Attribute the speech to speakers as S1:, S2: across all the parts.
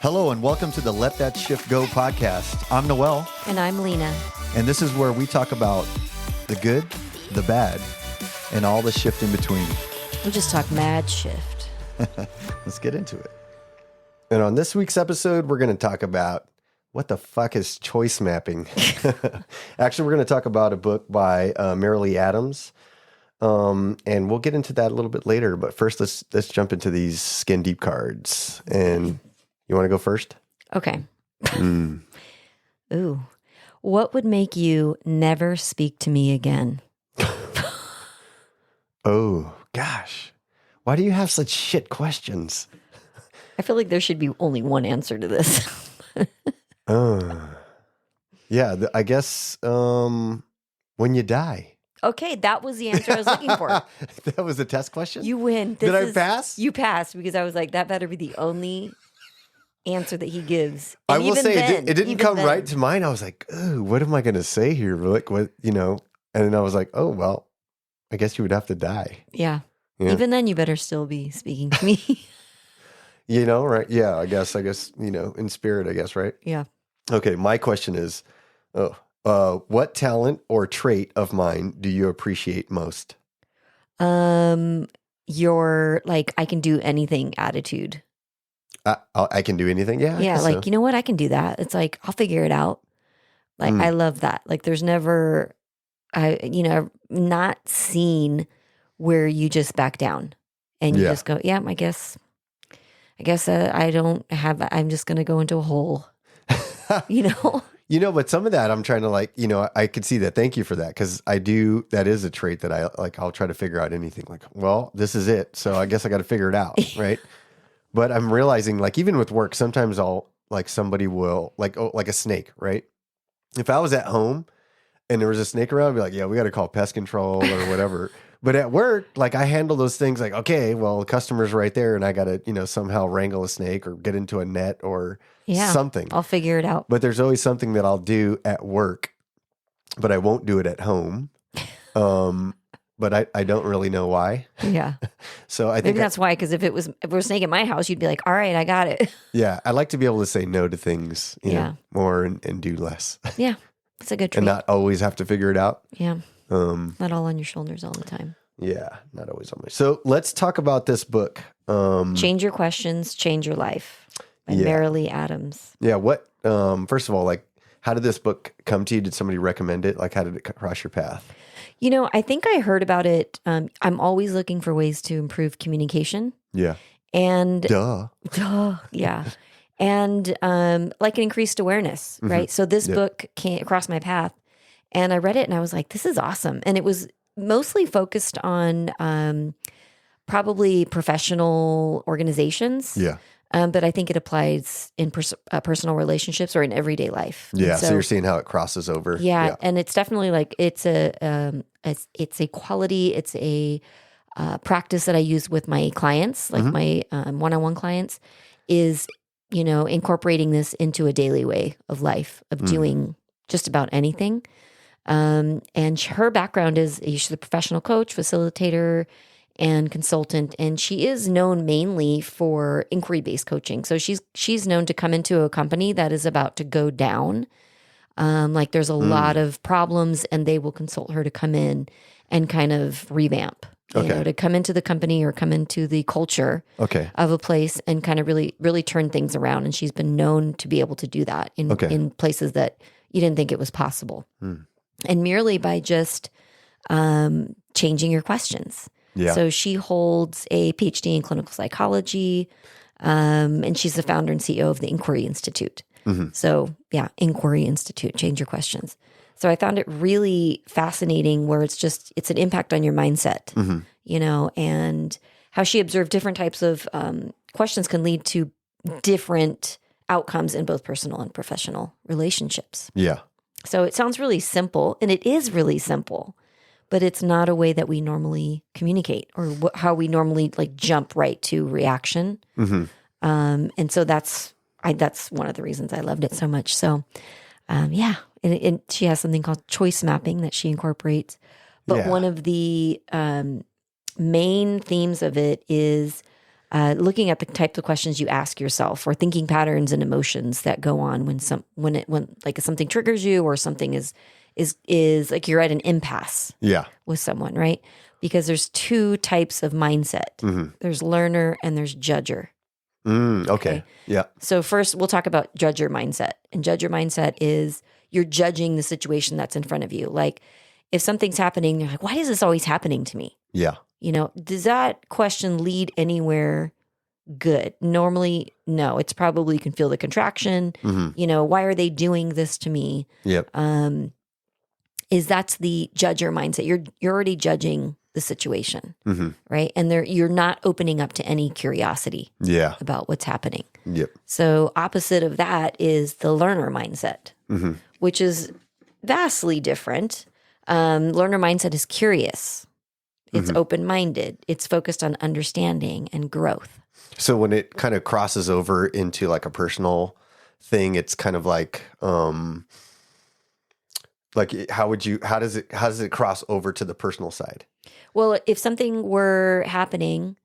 S1: Hello and welcome to the Let That Shift Go podcast. I'm Noel.
S2: And I'm Lena.
S1: And this is where we talk about the good, the bad, and all the shift in between.
S2: We just talk mad shift.
S1: Let's get into it. And on this week's episode, we're going to talk about what the fuck is choice mapping. Actually, we're going to talk about a book by Marilee Adams. And we'll get into that a little bit later. But first, let's jump into these skin deep cards. And you want to go first?
S2: Okay. Ooh. What would make you never speak to me again?
S1: Oh, gosh. Why do you have such shit questions?
S2: I feel like there should be only one answer to this.
S1: Yeah, I guess when you die.
S2: Okay, that was the answer I was looking for.
S1: That was a test question?
S2: You win.
S1: Did I pass?
S2: You passed because I was like, that better be the only answer that he gives.
S1: I
S2: And
S1: will
S2: even
S1: say
S2: then,
S1: it didn't
S2: even
S1: come
S2: then-
S1: right to mind. I was like, ooh, what am I going to say here? Like, what, And then I was like, oh, well, I guess you would have to die.
S2: Yeah.
S1: Yeah.
S2: Even then, you better still be speaking to me.
S1: Right? Yeah, I guess, in spirit, I guess, right?
S2: Yeah.
S1: Okay, my question is, what talent or trait of mine do you appreciate most?
S2: Your like, I can do anything attitude.
S1: I can do anything. Yeah. I
S2: Yeah,
S1: guess
S2: like,
S1: so.
S2: you know what? I can do that. It's like, I'll figure it out. Like, I love that. Like, there's never, not seen where you just back down and you just go, yeah, I guess I don't have, I'm just going to go into a hole,
S1: But some of that I'm trying to I could see that. Thank you for that. Cause that is a trait that I'll try to figure out anything like, well, this is it. So I guess I got to figure it out. Right. But I'm realizing even with work, sometimes somebody will like a snake, right? If I was at home and there was a snake around, I'd be like, yeah, we got to call pest control or whatever. But at work, I handle those things like, okay, well, the customer's right there and I got to, somehow wrangle a snake or get into a net or something.
S2: I'll figure it out.
S1: But there's always something that I'll do at work, but I won't do it at home. But I don't really know why.
S2: Yeah.
S1: So I think
S2: maybe that's why, because if it was a snake at my house, you'd be like, all right, I got it.
S1: Yeah. I like to be able to say no to things, more and do less.
S2: Yeah. It's a good trait.
S1: And not always have to figure it out.
S2: Yeah. Not all on your shoulders all the time.
S1: Yeah. Not always on my. So let's talk about this book.
S2: Change Your Questions, Change Your Life by Marilee Adams.
S1: Yeah. What, first of all, how did this book come to you? Did somebody recommend it? How did it cross your path?
S2: I think I heard about it. I'm always looking for ways to improve communication.
S1: Yeah.
S2: And
S1: Duh.
S2: Yeah. And an increased awareness, right? So this book came across my path and I read it and I was like, this is awesome. And it was mostly focused on probably professional organizations.
S1: Yeah.
S2: But I think it applies in personal relationships or in everyday life.
S1: Yeah. So you're seeing how it crosses over.
S2: Yeah. And it's definitely it's a quality, it's a practice that I use with my clients, my one-on-one clients, is, incorporating this into a daily way of life, of doing just about anything. And her background is she's a professional coach, facilitator, and consultant, and she is known mainly for inquiry-based coaching. So she's known to come into a company that is about to go down. There's a lot of problems, and they will consult her to come in and kind of revamp. To come into the company or come into the culture of a place and kind of really, really turn things around. And she's been known to be able to do that in places that you didn't think it was possible. And merely by just changing your questions.
S1: Yeah.
S2: So she holds a PhD in clinical psychology, and she's the founder and CEO of the Inquiry Institute. So Inquiry Institute, change your questions. So I found it really fascinating where it's an impact on your mindset, and how she observed different types of questions can lead to different outcomes in both personal and professional relationships.
S1: Yeah.
S2: So it sounds really simple, and it is really simple, but it's not a way that we normally communicate or how we normally jump right to reaction. And so that's one of the reasons I loved it so much. So, and she has something called choice mapping that she incorporates. But one of the main themes of it is looking at the types of questions you ask yourself, or thinking patterns and emotions that go on when like something triggers you, or something is like you're at an impasse with someone, right? Because there's two types of mindset. There's learner and there's judger.
S1: Okay. Yeah.
S2: So first we'll talk about judger mindset. And judger mindset is you're judging the situation that's in front of you. Like if something's happening, you're like, why is this always happening to me?
S1: Yeah.
S2: Does that question lead anywhere good? Normally, no. It's probably, you can feel the contraction. Why are they doing this to me?
S1: Yep.
S2: That's the judger mindset. You're already judging the situation, right? And you're not opening up to any curiosity about what's happening.
S1: Yep.
S2: So opposite of that is the learner mindset, which is vastly different. Learner mindset is curious. It's open-minded. It's focused on understanding and growth.
S1: So when it kind of crosses over into like a personal thing, it's kind of like how does it cross over to the personal side?
S2: Well, if something were happening,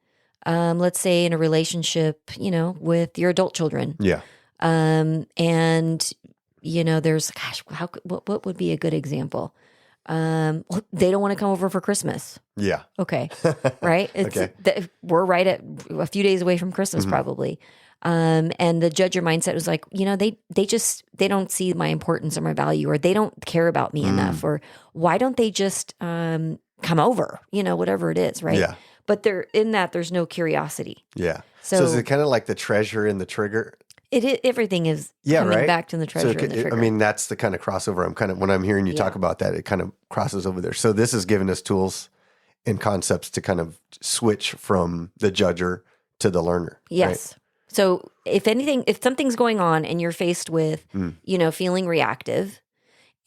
S2: let's say in a relationship, with your adult children.
S1: Yeah.
S2: And there's, what would be a good example? They don't want to come over for Christmas.
S1: Yeah.
S2: Okay. Right. We're right at a few days away from Christmas, probably. And the judger mindset was like, they don't see my importance or my value, or they don't care about me enough, or why don't they just, come over, whatever it is. Right. Yeah. But there's no curiosity.
S1: Yeah. So is it kind of like the treasure and the trigger?
S2: Everything is coming back to the treasure and the trigger.
S1: I mean, that's the kind of crossover. When I'm hearing you talk about that, it kind of crosses over there. So this is giving us tools and concepts to kind of switch from the judger to the learner.
S2: Yes. Right? So if something's going on and you're faced with, feeling reactive,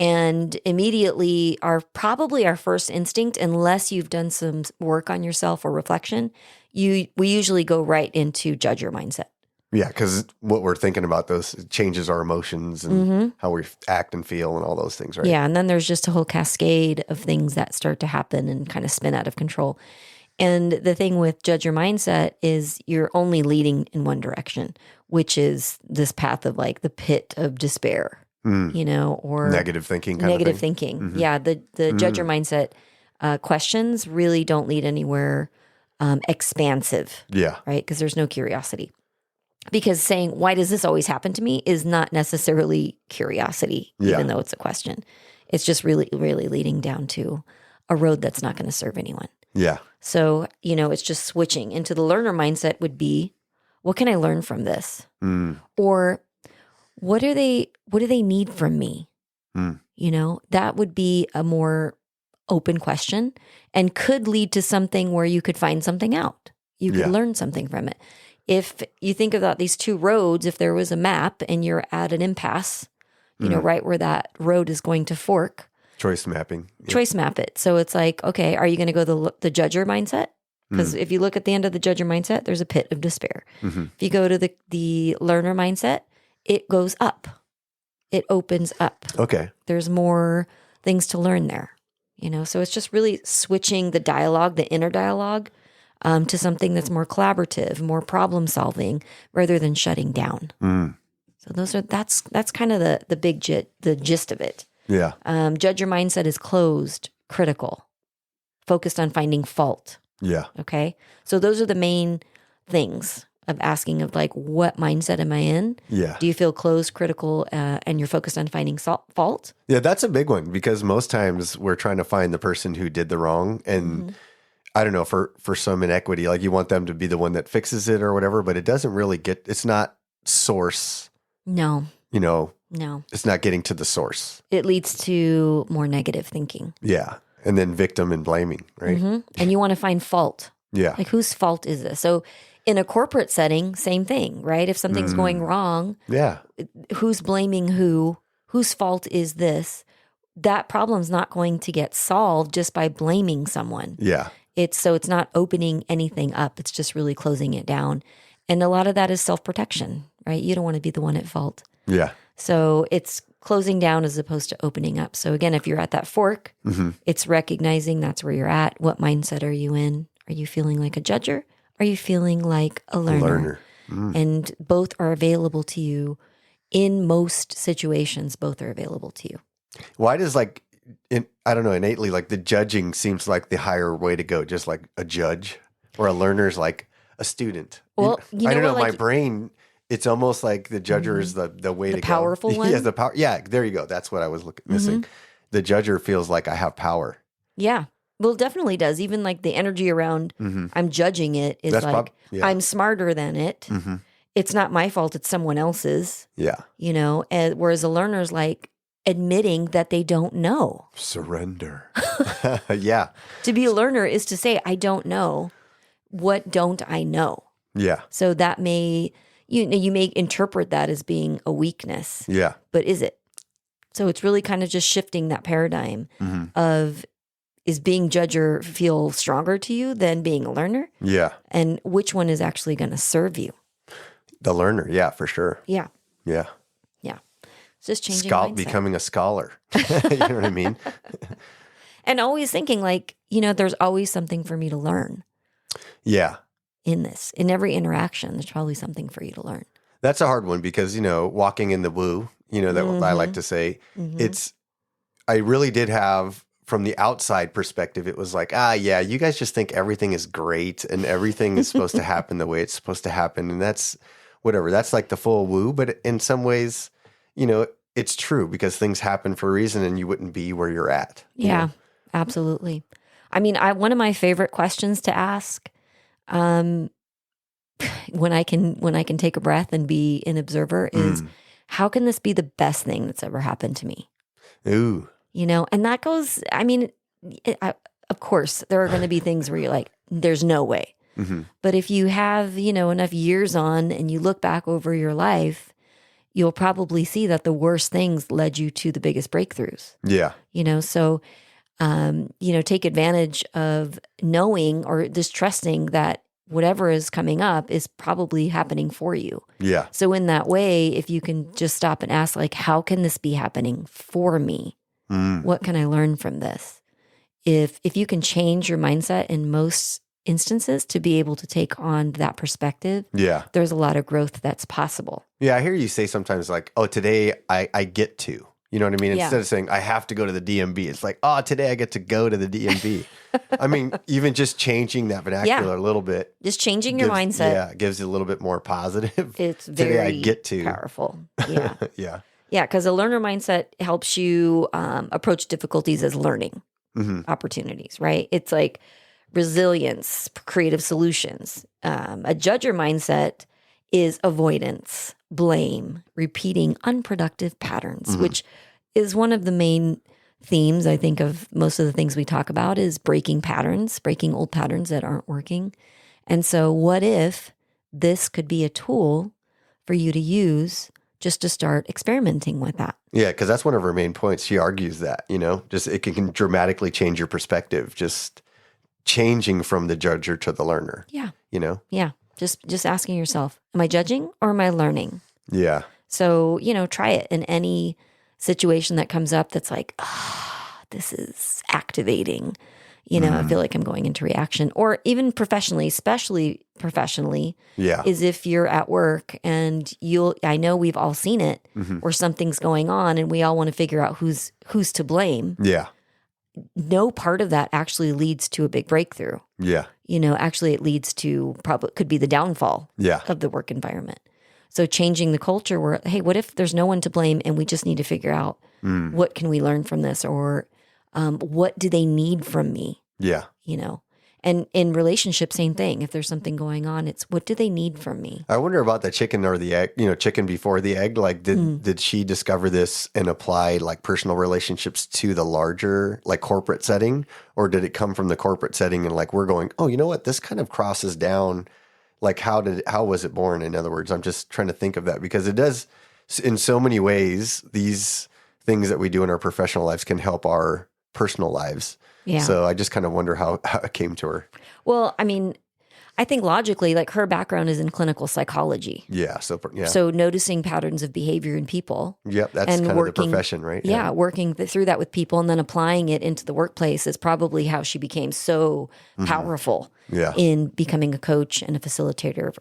S2: and immediately probably our first instinct, unless you've done some work on yourself or reflection, we usually go right into judger mindset.
S1: Yeah, because what we're thinking about those changes our emotions and how we act and feel and all those things, right?
S2: Yeah, and then there's just a whole cascade of things that start to happen and kind of spin out of control. And the thing with judger mindset is you're only leading in one direction, which is this path of like the pit of despair, or
S1: negative thinking.
S2: Negative thinking. Yeah, the judger mindset questions really don't lead anywhere expansive.
S1: Yeah.
S2: Right? Because there's no curiosity. Because saying, why does this always happen to me, is not necessarily curiosity, even though it's a question. It's just really, really leading down to a road that's not going to serve anyone.
S1: Yeah.
S2: So, it's just switching into the learner mindset would be, what can I learn from this? Or what do they need from me? That would be a more open question and could lead to something where you could find something out. You could learn something from it. If you think about these two roads, if there was a map and you're at an impasse, right where that road is going to fork.
S1: Choice mapping.
S2: Yep. Choice map it. So it's like, okay, are you going to go the judger mindset? Because if you look at the end of the judger mindset, there's a pit of despair. If you go to the learner mindset, it goes up. It opens up.
S1: Okay.
S2: There's more things to learn there. So it's just really switching the dialogue, the inner dialogue, to something that's more collaborative, more problem solving, rather than shutting down. So that's kind of the big the gist of it.
S1: Yeah.
S2: Judger mindset is closed, critical, focused on finding fault.
S1: Yeah.
S2: Okay. So those are the main things of asking of like, what mindset am I in?
S1: Yeah.
S2: Do you feel closed, critical, and you're focused on finding fault?
S1: Yeah, that's a big one because most times we're trying to find the person who did the wrong. And I don't know, for some inequity, like you want them to be the one that fixes it or whatever, but it doesn't really it's not source.
S2: No.
S1: No.
S2: It's
S1: not getting to the source.
S2: It leads to more negative thinking.
S1: Yeah. And then victim and blaming, right?
S2: And you want to find fault.
S1: Yeah.
S2: Like, whose fault is this? So in a corporate setting, same thing, right? If something's going wrong, who's blaming who? Whose fault is this? That problem's not going to get solved just by blaming someone.
S1: Yeah.
S2: It's not opening anything up. It's just really closing it down. And a lot of that is self-protection, right? You don't want to be the one at fault.
S1: Yeah.
S2: So it's closing down as opposed to opening up. So again, if you're at that fork, it's recognizing that's where you're at. What mindset are you in? Are you feeling like a judger? are you feeling like a learner? And both are available to you in most situations. Both are available to you.
S1: Why does I don't know, innately, like the judging seems like the higher way to go, just like a judge, or a learner's like a student.
S2: Well,
S1: I don't know, my brain, it's almost like the judger is the way to go.
S2: The powerful one?
S1: Yes, the power. Yeah, there you go. That's what I was missing. The judger feels like I have power.
S2: Yeah. Well, it definitely does. Even like the energy around I'm judging it is I'm smarter than it. It's not my fault. It's someone else's.
S1: Yeah.
S2: Whereas a learner's like admitting that they don't know.
S1: Surrender. Yeah.
S2: To be a learner is to say, I don't know. What don't I know?
S1: Yeah.
S2: So that may, you may interpret that as being a weakness.
S1: Yeah.
S2: But is it? So it's really kind of just shifting that paradigm of, is being judger feel stronger to you than being a learner?
S1: Yeah.
S2: And which one is actually going to serve you?
S1: The learner. Yeah, for sure.
S2: Yeah.
S1: Yeah.
S2: Yeah. It's just changing mindset.
S1: Becoming a scholar. You know what I mean?
S2: And always thinking like, there's always something for me to learn.
S1: Yeah.
S2: In this. In every interaction, there's probably something for you to learn.
S1: That's a hard one because, walking in the woo, that I like to say, I really did have, from the outside perspective, it was like, yeah, you guys just think everything is great and everything is supposed to happen the way it's supposed to happen. And that's whatever. That's like the full woo. But in some ways, it's true because things happen for a reason and you wouldn't be where you're at.
S2: Yeah, absolutely. I mean, one of my favorite questions to ask when I can take a breath and be an observer is, how can this be the best thing that's ever happened to me?
S1: Ooh.
S2: And that goes, I mean, of course, there are going to be things where you're like, there's no way. But if you have, enough years on and you look back over your life, you'll probably see that the worst things led you to the biggest breakthroughs.
S1: Yeah.
S2: So, take advantage of knowing or just trusting that whatever is coming up is probably happening for you.
S1: Yeah.
S2: So in that way, if you can just stop and ask, like, how can this be happening for me? What can I learn from this? If you can change your mindset in most instances to be able to take on that perspective, there's a lot of growth that's possible.
S1: Yeah, I hear you say sometimes like, oh, today I get to. You know what I mean? Instead of saying, I have to go to the DMV, it's like, oh, today I get to go to the DMV. I mean, even just changing that vernacular a little bit.
S2: Just changing your mindset.
S1: Yeah, gives it a little bit more positive.
S2: It's very
S1: today I get to.
S2: Powerful. Yeah.
S1: Yeah.
S2: Yeah, because a learner mindset helps you approach difficulties as learning opportunities, right? It's like resilience, creative solutions. A judger mindset is avoidance, blame, repeating unproductive patterns, which is one of the main themes, I think, of most of the things we talk about is breaking patterns, breaking old patterns that aren't working. And so what if this could be a tool for you to use just to start experimenting with that?
S1: Yeah, because that's one of her main points. She argues that, just it can dramatically change your perspective, just changing from the judger to the learner.
S2: Yeah.
S1: Yeah.
S2: Just asking yourself, am I judging or am I learning?
S1: Yeah.
S2: So, try it in any situation that comes up that's like, this is activating. I feel like I'm going into reaction. Or even professionally, especially professionally, is if you're at work and I know we've all seen it, where something's going on and we all want to figure out who's to blame.
S1: Yeah.
S2: No part of that actually leads to a big breakthrough.
S1: Yeah.
S2: Actually it leads to could be the downfall of the work environment. So changing the culture where, hey, what if there's no one to blame and we just need to figure out what can we learn from this, or what do they need from me?
S1: Yeah.
S2: And in relationships, same thing. If there's something going on, it's what do they need from me?
S1: I wonder about the chicken or the egg, chicken before the egg. Like, did she discover this and apply like personal relationships to the larger like corporate setting? Or did it come from the corporate setting and like, we're going, oh, you know what? This kind of crosses down. Like, how was it born? In other words, I'm just trying to think of that because it does in so many ways, these things that we do in our professional lives can help our personal lives. Yeah. So I just kind of wonder how it came to her.
S2: Well, I mean, I think logically, like her background is in clinical psychology.
S1: Yeah. So, yeah.
S2: So noticing patterns of behavior in people.
S1: Yep. That's
S2: and
S1: kind of the profession, right?
S2: Yeah. Working through that with people and then applying it into the workplace is probably how she became so powerful in becoming a coach and a facilitator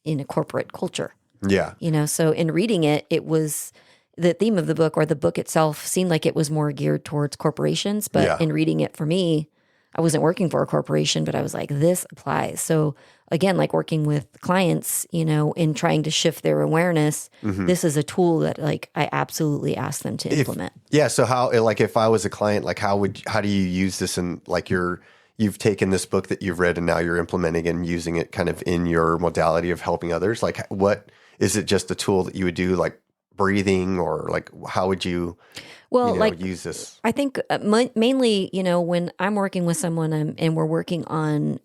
S2: in a corporate culture.
S1: Yeah.
S2: So in reading it, it was the theme of the book, or the book itself seemed like it was more geared towards corporations. But in reading it, for me, I wasn't working for a corporation, but I was like, this applies. So again, like working with clients, in trying to shift their awareness, this is a tool that like I absolutely ask them to implement.
S1: So how, like if I was a client, like how do you use this in like you've taken this book that you've read and now you're implementing and using it kind of in your modality of helping others? Like what, is it just a tool that you would do like breathing, or like how would you use this?
S2: I think mainly, when I'm working with someone and we're working on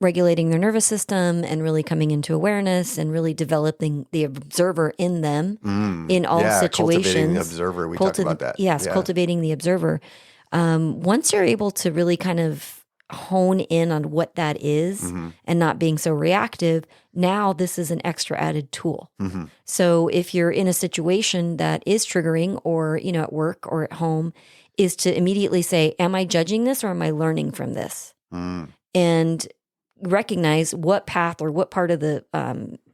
S2: regulating their nervous system and really coming into awareness and really developing the observer in them in all situations.
S1: Cultivating the observer. We talked about that.
S2: Yes, cultivating the observer. Once you're able to really kind of hone in on what that is and not being so reactive, now this is an extra added tool. So if you're in a situation that is triggering, or, at work or at home, is to immediately say, am I judging this or am I learning from this? And recognize what path or what part of the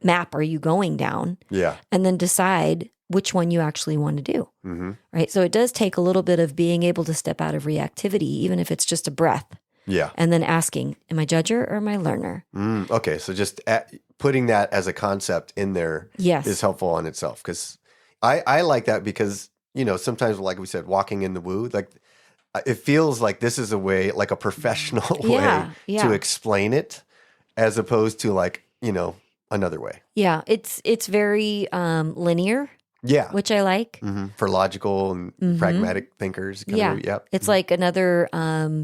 S2: map are you going down? Yeah. And then decide which one you actually want to do. Right. So it does take a little bit of being able to step out of reactivity, even if it's just a breath. Yeah. And then asking, am I judger or am I learner?
S1: Okay. So just putting that as a concept in there is helpful on itself. Because I like that because, sometimes, like we said, walking in the woo, like it feels like this is a way, like a professional way to explain it, as opposed to like, another way.
S2: Yeah. It's very linear.
S1: Yeah.
S2: Which I like.
S1: For logical and pragmatic thinkers.
S2: It's like another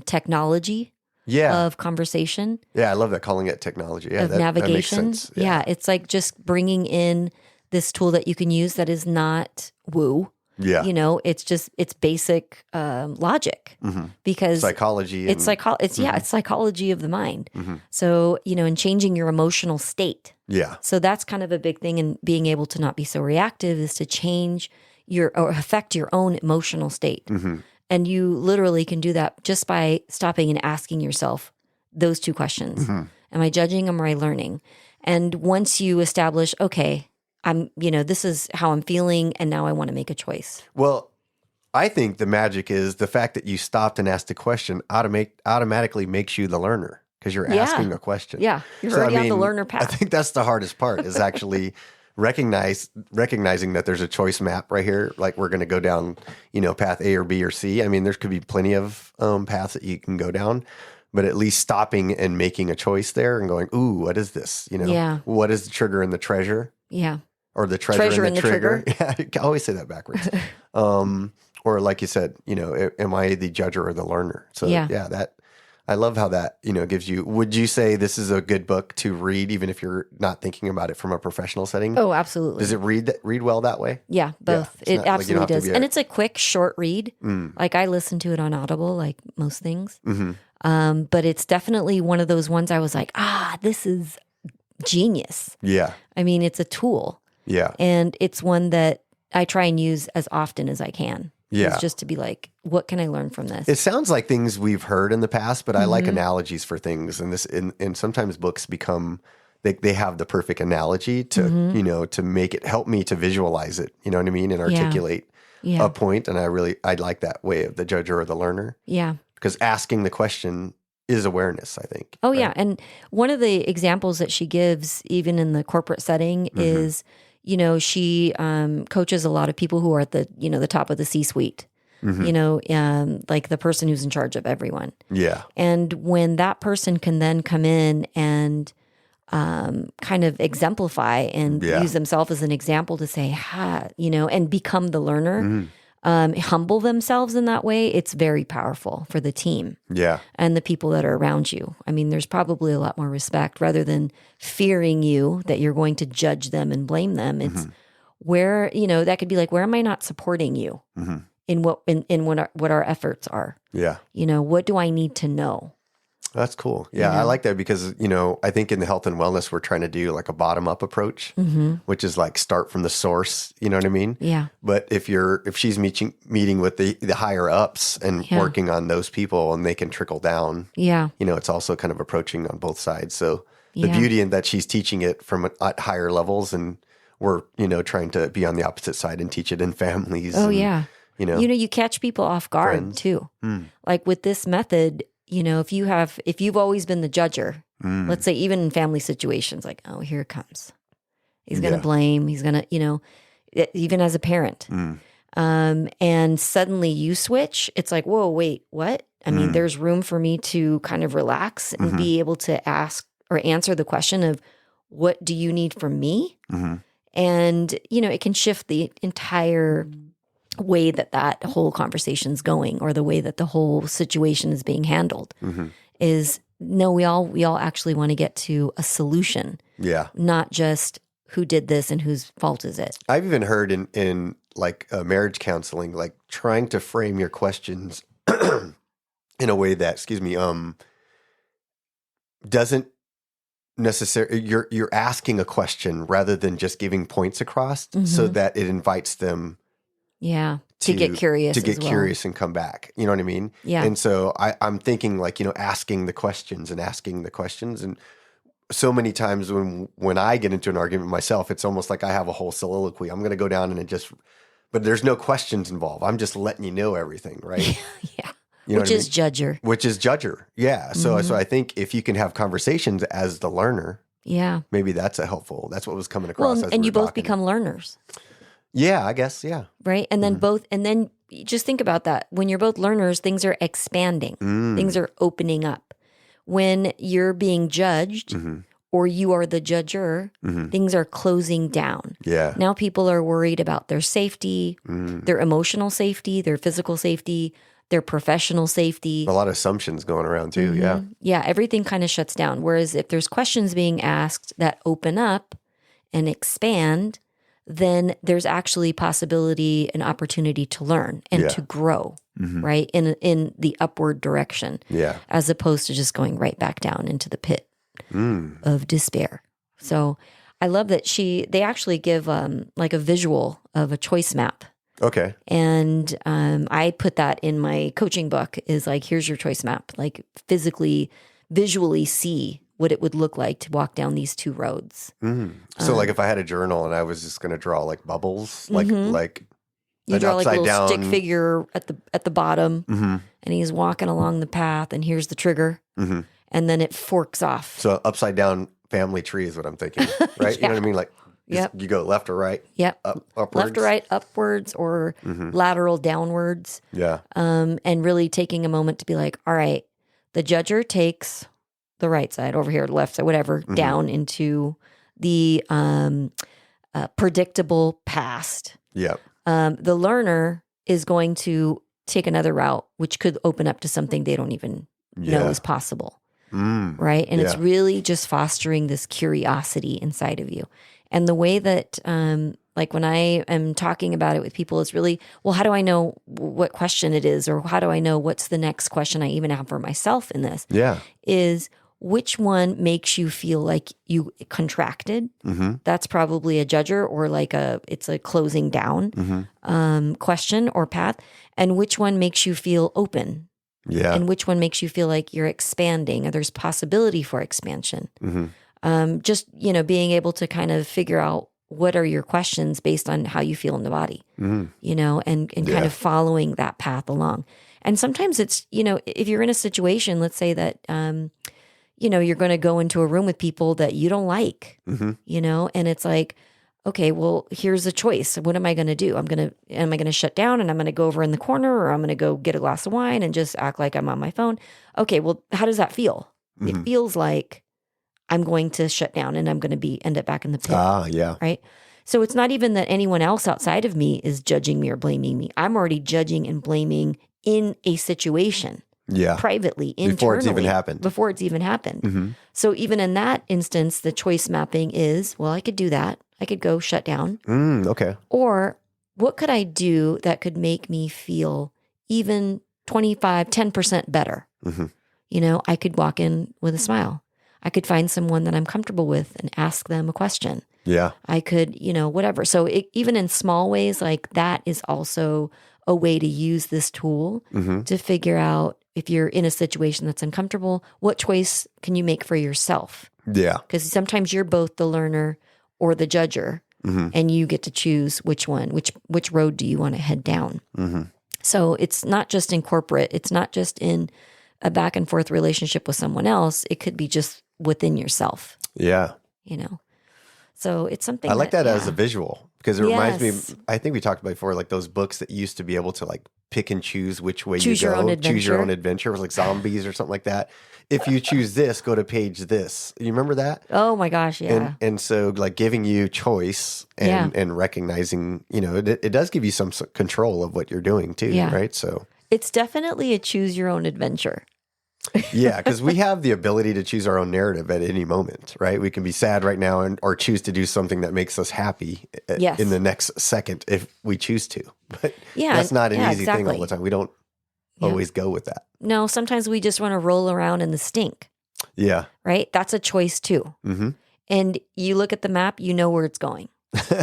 S2: technology of conversation.
S1: Yeah, I love that, calling it technology. Yeah,
S2: of navigation.
S1: That makes sense.
S2: Yeah, it's like just bringing in this tool that you can use that is not woo. Yeah. It's basic logic because
S1: psychology.
S2: It's psychology of the mind. So, and changing your emotional state. Yeah. So that's kind of a big thing in being able to not be so reactive, is to change or affect your own emotional state. And you literally can do that just by stopping and asking yourself those two questions. Am I judging or am I learning? And once you establish, okay, this is how I'm feeling, and now I want to make a choice.
S1: Well, I think the magic is the fact that you stopped and asked a question automatically makes you the learner, because you're asking a question.
S2: Yeah, you're already on the learner path.
S1: I think that's the hardest part, is actually recognizing that there's a choice map right here. Like we're going to go down, path A or B or C. I mean, there could be plenty of paths that you can go down, but at least stopping and making a choice there and going, ooh, what is this? What is the trigger and the treasure? Yeah. Or the treasure and the trigger. Yeah, I always say that backwards. Or like you said, am I the judger or the learner? So that I love how that, gives you. Would you say this is a good book to read, even if you're not thinking about it from a professional setting?
S2: Oh, absolutely.
S1: Does it read well that way?
S2: Yeah, both. Yeah, it absolutely does. And it's a quick, short read. Like I listen to it on Audible, like most things. But it's definitely one of those ones I was like, this is genius. Yeah. I mean, it's a tool. Yeah. And it's one that I try and use as often as I can. Yeah. It's just to be like, what can I learn from this?
S1: It sounds like things we've heard in the past, but I like analogies for things. And sometimes books become, they have the perfect analogy to, to make it, help me to visualize it, you know what I mean? And articulate a point. And I like that way of the judger or the learner. Yeah. Because asking the question is awareness, I think.
S2: Oh, right? Yeah. And one of the examples that she gives, even in the corporate setting, is, she coaches a lot of people who are at the, the top of the C-suite, like the person who's in charge of everyone. Yeah. And when that person can then come in and kind of exemplify and use themselves as an example to say, and become the learner, humble themselves in that way, it's very powerful for the team. Yeah. And the people that are around you. I mean, there's probably a lot more respect rather than fearing you that you're going to judge them and blame them. It's where, that could be like, where am I not supporting you in what our efforts are? Yeah. What do I need to know?
S1: That's cool. Yeah,
S2: You
S1: I
S2: know?
S1: like that because, I think in the health and wellness, we're trying to do like a bottom up approach, which is like start from the source. You know what I mean?
S2: Yeah.
S1: But if she's meeting with the higher ups and
S2: Yeah.
S1: working on those people and they can trickle down,
S2: Yeah.
S1: it's also kind of approaching on both sides. So the
S2: Yeah.
S1: beauty in that she's teaching it from at higher levels and we're, trying to be on the opposite side and teach it in families.
S2: Oh,
S1: and,
S2: yeah. You catch people off guard
S1: friends.
S2: too. Like with this method, if you've always been the judger, let's say even in family situations, like, oh, here it comes. He's going to blame. He's going to, even as a parent. And suddenly you switch. It's like, whoa, wait, what? I mean, there's room for me to kind of relax and be able to ask or answer the question of what do you need from me? And, it can shift the entire way that whole conversation's going or the way that the whole situation is being handled is no, we all actually want to get to a solution. Yeah. Not just who did this and whose fault is it.
S1: I've even heard in like marriage counseling, like trying to frame your questions in a way that, doesn't necessarily, you're asking a question rather than just giving points across so that it invites them
S2: to get curious.
S1: To get curious and come back. You know what I mean?
S2: Yeah.
S1: And so I'm thinking like, asking the questions. And so many times when I get into an argument myself, it's almost like I have a whole soliloquy. I'm going to go down and but there's no questions involved. I'm just letting you know everything, right?
S2: Yeah. Which is judger.
S1: Which is judger. Yeah. So I think if you can have conversations as the learner, maybe that's that's what was coming across.
S2: Well, and you both become learners.
S1: Yeah, I guess. Yeah.
S2: Right. And then and then just think about that. When you're both learners, things are expanding, things are opening up. When you're being judged or you are the judger, things are closing down.
S1: Yeah.
S2: Now people are worried about their safety, their emotional safety, their physical safety, their professional safety.
S1: A lot of assumptions going around too. Yeah.
S2: Yeah. Everything kind of shuts down. Whereas if there's questions being asked that open up and expand, then there's actually possibility and opportunity to learn and to grow, right? In the upward direction. Yeah. As opposed to just going right back down into the pit of despair. So I love that they actually give like a visual of a choice map.
S1: Okay.
S2: And I put that in my coaching book is like, here's your choice map, like visually see what it would look like to walk down these two roads.
S1: So like if I had a journal and I was just going to draw like bubbles, like
S2: you draw like a little
S1: down
S2: stick figure at the bottom and he's walking along the path and here's the trigger and then it forks off.
S1: So upside down family tree is what I'm thinking, right? You know what I mean? Like you go left or right?
S2: Yep.
S1: Upwards?
S2: Left or right, upwards or lateral downwards.
S1: Yeah.
S2: And really taking a moment to be like, all right, the judger takes the right side over here, left side, whatever, down into the predictable past.
S1: Yep.
S2: The learner is going to take another route, which could open up to something they don't even know is possible. Right. And it's really just fostering this curiosity inside of you. And the way that, like when I am talking about it with people, it's really, well, how do I know what question it is? Or how do I know what's the next question I even have for myself in this? Yeah. Is which one makes you feel like you contracted? That's probably a judger or like it's a closing down question or path. And which one makes you feel open? Yeah. And which one makes you feel like you're expanding or there's possibility for expansion? Just, being able to kind of figure out what are your questions based on how you feel in the body, and kind of following that path along. And sometimes it's, if you're in a situation, let's say that, you're going to go into a room with people that you don't like, and it's like, okay, well, here's a choice. What am I going to do? Am I going to shut down and I'm going to go over in the corner or I'm going to go get a glass of wine and just act like I'm on my phone? Okay, well, how does that feel? It feels like I'm going to shut down and I'm going to end up back in the pit. Yeah. Right? So it's not even that anyone else outside of me is judging me or blaming me. I'm already judging and blaming in a situation. Yeah. Privately, internally. Before it's even happened. So even in that instance, the choice mapping is, well, I could do that. I could go shut down. Okay. Or what could I do that could make me feel even 10% better? I could walk in with a smile. I could find someone that I'm comfortable with and ask them a question.
S1: Yeah.
S2: I could, whatever. So even in small ways, like that is also a way to use this tool to figure out if you're in a situation that's uncomfortable, what choice can you make for yourself?
S1: Yeah.
S2: Because sometimes you're both the learner or the judger, and you get to choose which one, which road do you want to head down. So it's not just in corporate. It's not just in a back and forth relationship with someone else. It could be just within yourself.
S1: Yeah.
S2: So it's something
S1: I like that as a visual because it reminds me, I think we talked about before, like those books that used to be able to like pick and choose which way
S2: choose
S1: you
S2: your
S1: go,
S2: own adventure.
S1: choose your own adventure. It was like zombies or something like that. If you choose this, go to page this. You remember that?
S2: Oh my gosh, yeah.
S1: And so like giving you choice and recognizing, it does give you some control of what you're doing too, right? So
S2: it's definitely a choose your own adventure.
S1: Yeah, because we have the ability to choose our own narrative at any moment, right? We can be sad right now or choose to do something that makes us happy in the next second if we choose to. But that's not an easy thing all the time. We don't always go with that.
S2: No, sometimes we just want to roll around in the stink.
S1: Yeah.
S2: Right? That's a choice too. And you look at the map, you know where it's going.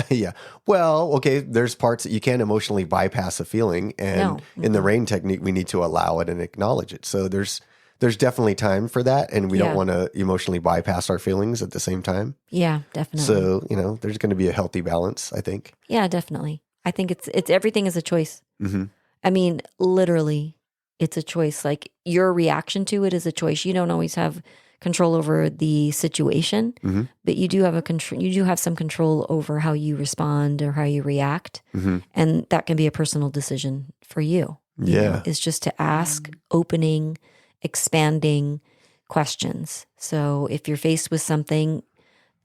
S1: Yeah. Well, okay, there's parts that you can't emotionally bypass a feeling. And in the RAIN technique, we need to allow it and acknowledge it. So there's definitely time for that. And we don't want to emotionally bypass our feelings at the same time.
S2: Yeah, definitely.
S1: So, there's going to be a healthy balance, I think.
S2: Yeah, definitely. I think it's everything is a choice. I mean, literally, it's a choice. Like your reaction to it is a choice. You don't always have control over the situation, but you do have you do have some control over how you respond or how you react. And that can be a personal decision for you. You know, it's just to ask opening, expanding questions. So if you're faced with something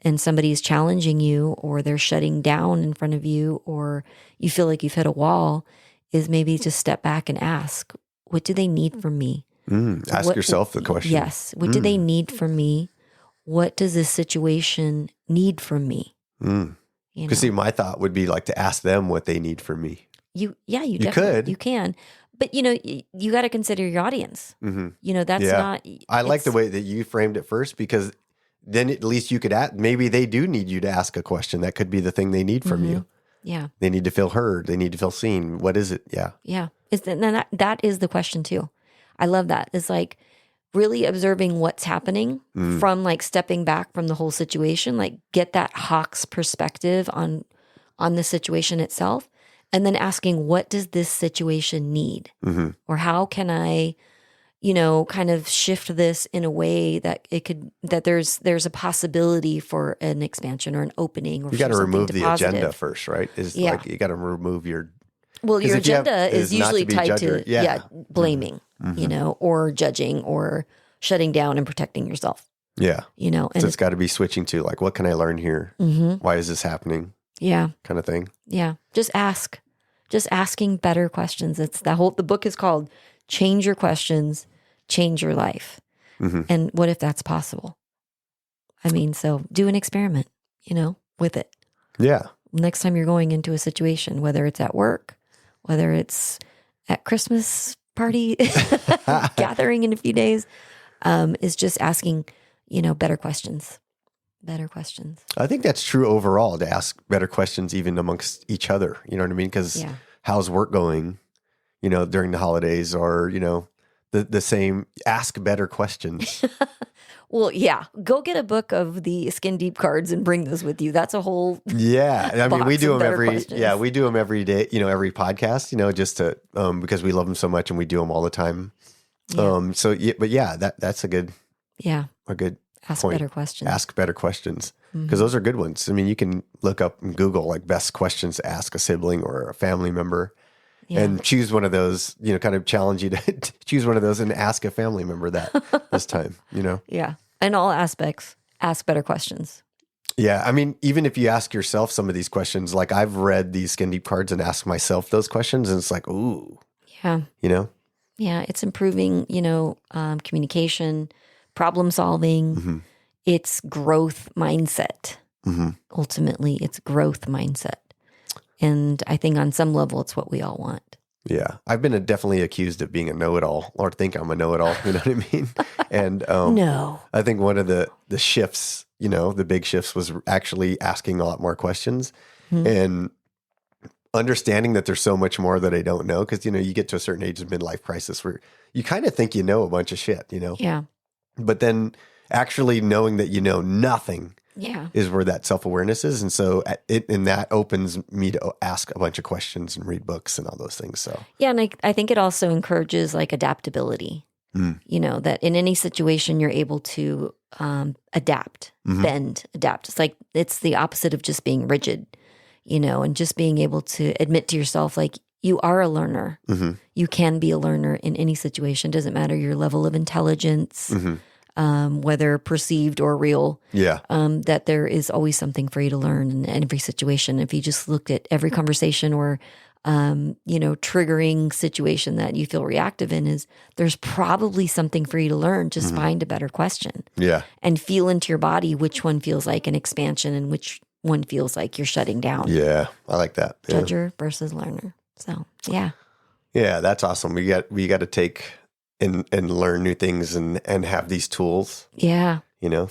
S2: and somebody is challenging you or they're shutting down in front of you or you feel like you've hit a wall, is maybe just step back and ask, what do they need from me?
S1: Ask yourself the question.
S2: Yes. What do they need from me? What does this situation need from me?
S1: Because see, my thought would be like to ask them what they need from me.
S2: You can. But, you got to consider your audience. That's not.
S1: I like the way that you framed it first because then at least you could ask, maybe they do need you to ask a question. That could be the thing they need from you.
S2: Yeah.
S1: They need to feel heard. They need to feel seen. What is it? Yeah.
S2: Yeah. That is the question too. I love that. It's like really observing what's happening from like stepping back from the whole situation, like get that hawk's perspective on the situation itself. And then asking, what does this situation need? Or how can I, kind of shift this in a way that there's a possibility for an expansion or an opening. Or
S1: you got to remove the
S2: positive.
S1: Agenda first, right? Like you got to remove your.
S2: Well, your agenda is usually tied to blaming, or judging or shutting down and protecting yourself.
S1: Yeah.
S2: And
S1: so it's got to be switching to like, what can I learn here? Why is this happening?
S2: Yeah.
S1: Kind of thing.
S2: Yeah. Just ask. Just asking better questions. It's the book is called Change Your Questions, Change Your Life. And what if that's possible? I mean, so do an experiment, with it.
S1: Yeah.
S2: Next time you're going into a situation, whether it's at work, whether it's at Christmas party, gathering in a few days, is just asking, better questions. Better questions. I
S1: think that's true overall to ask better questions even amongst each other. You know what I mean? Because how's work going, during the holidays or, the same, ask better questions.
S2: Well, yeah. Go get a book of the Skin Deep cards and bring those with you. That's a whole
S1: I mean, we do them
S2: questions.
S1: We do them every day, every podcast, just to, because we love them so much and we do them all the time. That's a good, a good
S2: ask
S1: point.
S2: Better questions.
S1: Ask better questions. Because those are good ones. I mean, you can look up and Google like best questions to ask a sibling or a family member and choose one of those, kind of challenge you to choose one of those and ask a family member that this time,
S2: Yeah. In all aspects, ask better questions.
S1: Yeah. I mean, even if you ask yourself some of these questions, like I've read these Skin Deep cards and asked myself those questions and it's like, ooh.
S2: Yeah.
S1: Yeah.
S2: It's improving, communication, problem solving. It's growth mindset. Ultimately, it's growth mindset. And I think on some level, it's what we all want.
S1: Yeah. I've been definitely accused of being a know-it-all or think I'm a know-it-all. You know what I mean? And
S2: No.
S1: I think one of the shifts, the big shifts was actually asking a lot more questions and understanding that there's so much more that I don't know. Because, you get to a certain age of midlife crisis where you kind of think you know a bunch of shit,
S2: Yeah.
S1: But then actually knowing that you know nothing is where that self-awareness is. And so and that opens me to ask a bunch of questions and read books and all those things. So
S2: Yeah, and I think it also encourages like adaptability. That in any situation you're able to adapt, bend, adapt. It's the opposite of just being rigid, and just being able to admit to yourself, like, you are a learner. You can be a learner in any situation. Doesn't matter your level of intelligence, whether perceived or real.
S1: Yeah.
S2: That there is always something for you to learn in every situation. If you just looked at every conversation or triggering situation that you feel reactive in, there's probably something for you to learn. Just find a better question.
S1: Yeah.
S2: And feel into your body which one feels like an expansion and which one feels like you're shutting down.
S1: Yeah. I like that. Yeah.
S2: Judger versus learner. So, yeah.
S1: Yeah, that's awesome. We got to take and learn new things and have these tools.
S2: Yeah.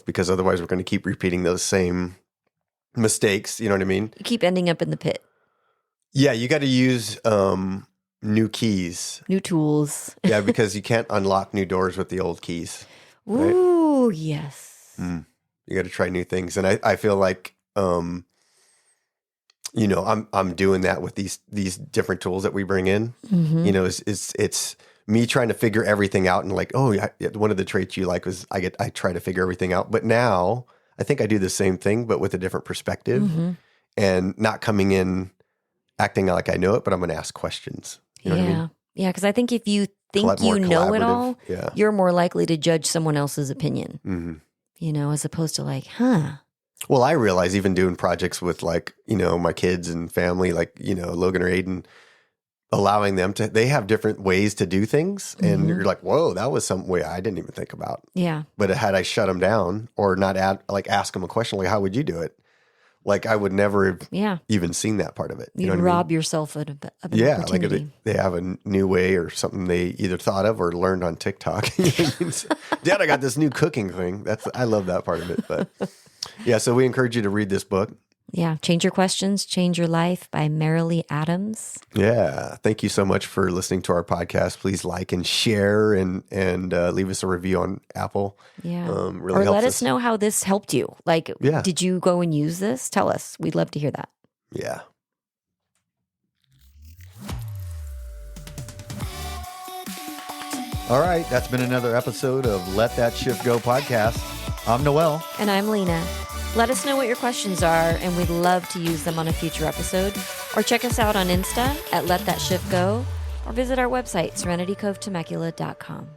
S1: Because otherwise we're going to keep repeating those same mistakes. You know what I mean?
S2: You keep ending up in the pit.
S1: Yeah, you got to use new keys.
S2: New tools.
S1: Yeah, because you can't unlock new doors with the old keys. Right?
S2: Ooh, yes.
S1: You got to try new things. And I feel like, I'm doing that with these different tools that we bring in. It's me trying to figure everything out and like, one of the traits you like was I try to figure everything out. But now I think I do the same thing, but with a different perspective and not coming in acting like I know it, but I'm going to ask questions. You know what I mean?
S2: Yeah, because I think if you think you know it all, you're more likely to judge someone else's opinion, as opposed to like,
S1: Well, I realize even doing projects with like, my kids and family, like, Logan or Aiden, allowing them they have different ways to do things. And you're like, whoa, that was some way I didn't even think about.
S2: Yeah.
S1: But had I shut them down or not ask them a question, like, how would you do it? Like I would never have even seen that part of it.
S2: You'd rob yourself of an opportunity.
S1: Like they have a new way or something they either thought of or learned on TikTok. Dad, I got this new cooking thing. I love that part of it. But yeah, so we encourage you to read this book.
S2: Yeah, Change Your Questions, Change Your Life by Marilee Adams.
S1: Yeah, thank you so much for listening to our podcast. Please like and share and leave us a review on Apple.
S2: Yeah,
S1: really
S2: or
S1: helps
S2: let us know how this helped you. Like, did you go and use this? Tell us. We'd love to hear that.
S1: Yeah. All right, that's been another episode of Let That Shift Go podcast. I'm Noel.
S2: And I'm Lena. Let us know what your questions are, and we'd love to use them on a future episode. Or check us out on Insta at Let That Shift Go, or visit our website, serenitycovetemecula.com.